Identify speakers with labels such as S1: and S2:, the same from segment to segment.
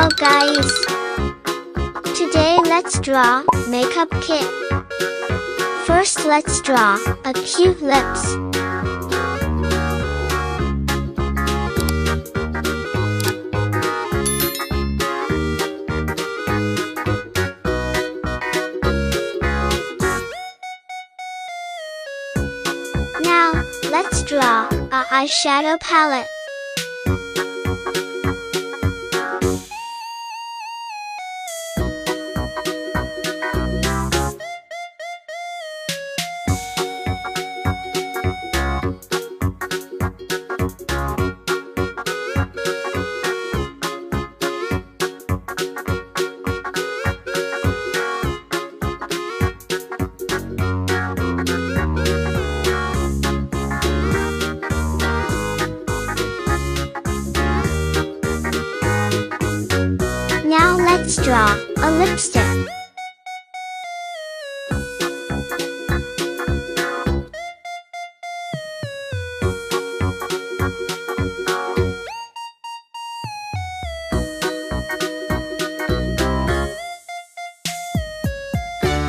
S1: Hello guys! Today let's draw makeup kit. First let's draw a cute lips. Now, let's draw a eyeshadow palette. Now let's draw a lipstick.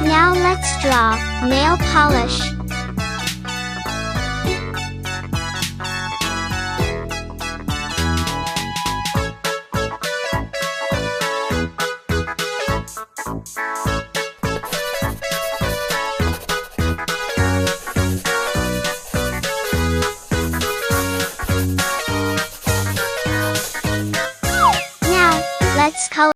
S1: Now let's draw nail polish.